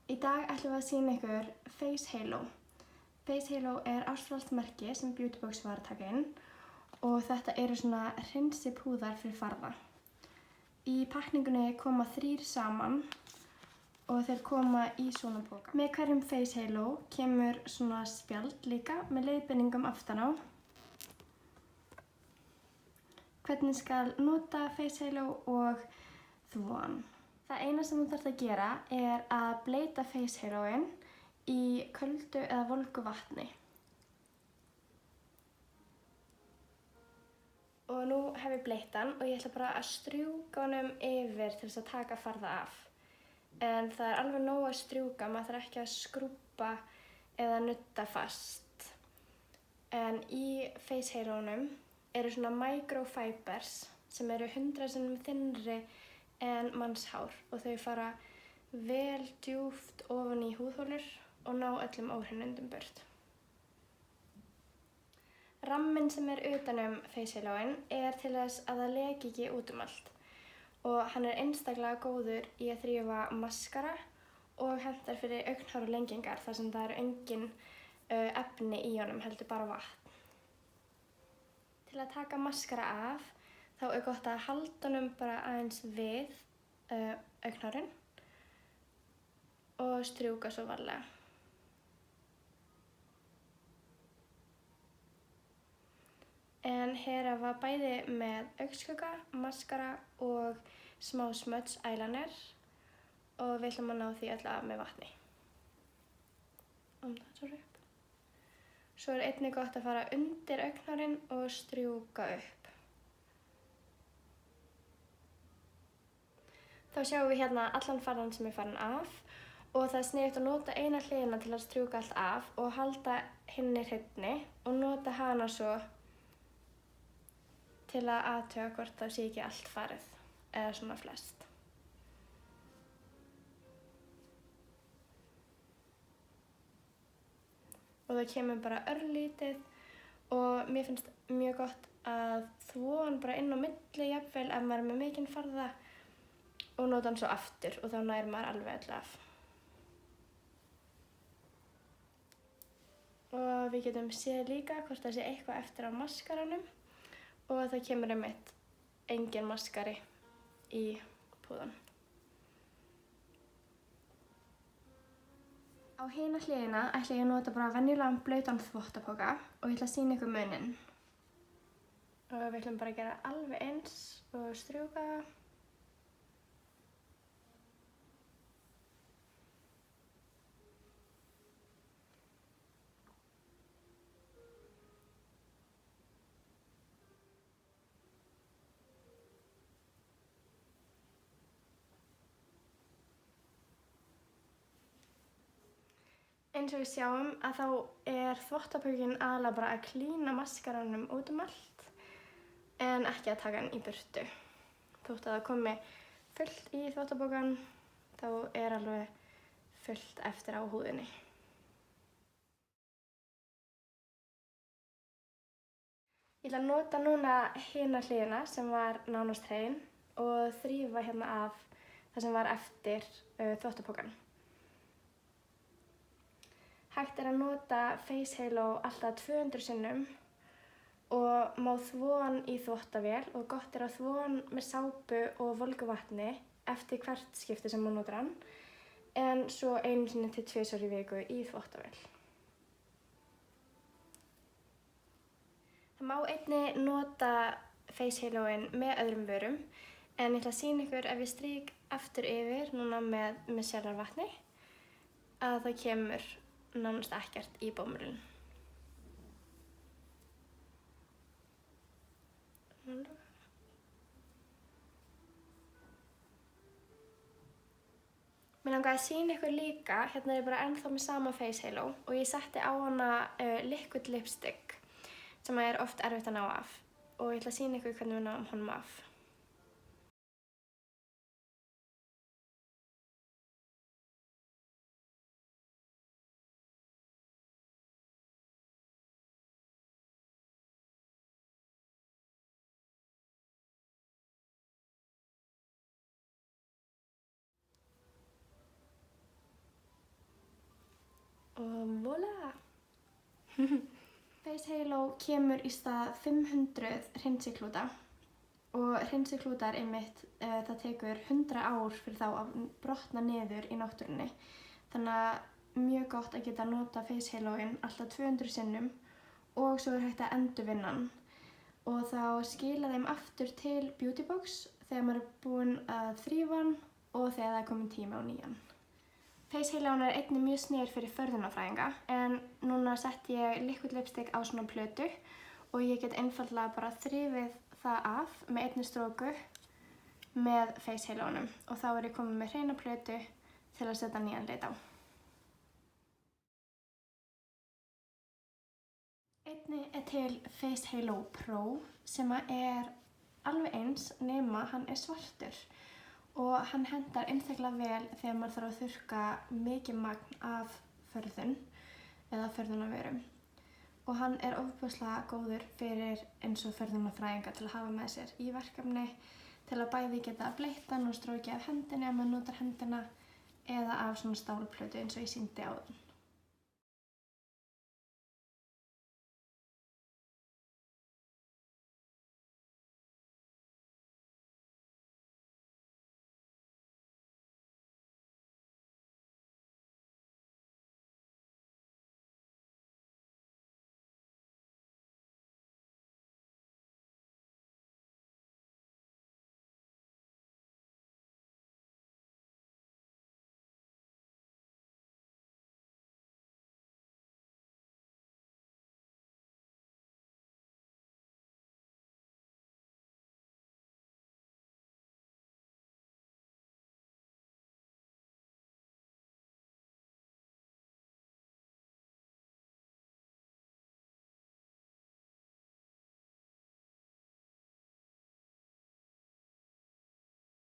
Í dag ætlum við að sýna ykkur Face Halo. Face Halo er ástralskt merki sem Beautybox var að taka inn og þetta eru svona hreinsipúðar fyrir farða. Í pakningunni koma 3 saman og þeir koma í svona poka. Með hverjum Face Halo kemur svona spjald líka með leiðbeiningum aftan á. Hvernig skal nota Face Halo og þvo hann. Það eina sem þú þarft að gera er að bleyta Face Haloinn í köldu eða volgu vatni. Og nú hef ég bleytt hann og ég ætla bara að strjúka honum yfir til þess að taka farða af. En það er alveg nóg að strjúka, maður þarf ekki að skrúbba eða nudda fast. En í Face Haloinum eru svona microfibers sem eru 100 sinnum þynnri en mannshár og þau fara vel djúpt ofan í húðholur og ná öllum óhreinindum burt. Ramminn sem er utan Face Haloinn er til þess að það leki ekki út allt og hann er einstaklega góður í að þrífa maskara og hentar fyrir augnhár og lengingar þar sem það eru engin efni í honum, heldur bara vatn. Til að taka maskara af þá er gott að halda honum bara aðeins við augnhárin og strjúka svo varlega. En hér var bæði með augnskugga, maskara og smá smudge eyeliner og við ætlum að ná því öll af með vatni. Svo er einnig gott að fara undir augnhárin og strjúka upp. Þá sjáum við hérna allan farðan sem er farinn af og það er sniðugt að nota eina hliðina til að strjúka allt af og halda hinni hreinni og nota hana svo til að athuga hvort það sé ekki allt farið eða svona flest. Og það kemur bara örlítið og mér finnst mjög gott að þvo hann bara inn á milli jafnvel ef maður er með mikinn farða og nota hann svo aftur og þá nær maður alveg öll af. Og við getum séð líka hvort það sé eitthvað eftir á maskaranum og það kemur einmitt engin maskari í púðan. Á hina hliðina ætla ég að nota bara venjulegan blautan þvottapoka og ég ætla að sýna ykkur muninn. Og við ætlum bara að gera alveg eins og strjúka. Eins og við sjáum að þá er þvottapokinn aðalega bara að klína maskaranum út allt en ekki að taka hann í burtu. Þótt að það komi fullt í þvottapokann þá er alveg fullt eftir á húðinni. Ég ætla að nota núna hina hliðina sem var nánast hrein og þrífa hérna af það sem var eftir þvottapokann. Hægt er að nota Face Halo alltaf 200 sinnum og má þvo hann í þvottavél og gott er að þvo hann með sápu og volgu vatni eftir hvert skipti sem maður notar hann en svo 1 sinni til 2 sinni í viku í þvottavél. Það má einnig nota Face Haloinn með öðrum vörum en ég ætla að sýna ykkur ef ég strýk aftur yfir núna með sérarvatni að það kemur nánast ekkert í bómulinn. Mér langaði að sýna ykkur líka, hérna er ég bara ennþá með sama Face Halo og ég setti á hana liquid lipstick sem er oft erfitt að ná af og ég ætla að sýna ykkur hvernig við náum honum af. Og voilà! Face Halo kemur í stað 500 hreinsiklúta og hreinsiklútar einmitt, það tekur 100 ár fyrir þá að brotna niður í náttúrunni. Þannig að mjög gott að geta nota Face Haloinn alltaf 200 sinnum og svo hægt að endurvinna hann. Og þá skila þeim aftur til Beauty Box þegar maður búinn að þrífa hann og þegar það kominn tími á nýjan. Face Haloinn einnig mjög sniðugur fyrir förðunarfræðinga en núna setti ég liquid lipstick á svona plötu og ég get einfaldlega bara þrifið það af með einni stróku með Face Haloinnum og þá ég komin með hreina plötu til að setja nýjan lit á. Einnig til Face Halo Pro sem alveg eins nema hann svartur. Og hann hentar einstaklega vel þegar maður þarf að þurrka mikið magn af förðun eða förðunarvörum. Og hann ofboðslega góður fyrir eins og förðunarfræðinga til að hafa með sér í verkefni, til að bæði geta bleitt hann og strokið af hendinni ef maður notar hendina eða af svona stálplötu eins og ég sýndi áðan.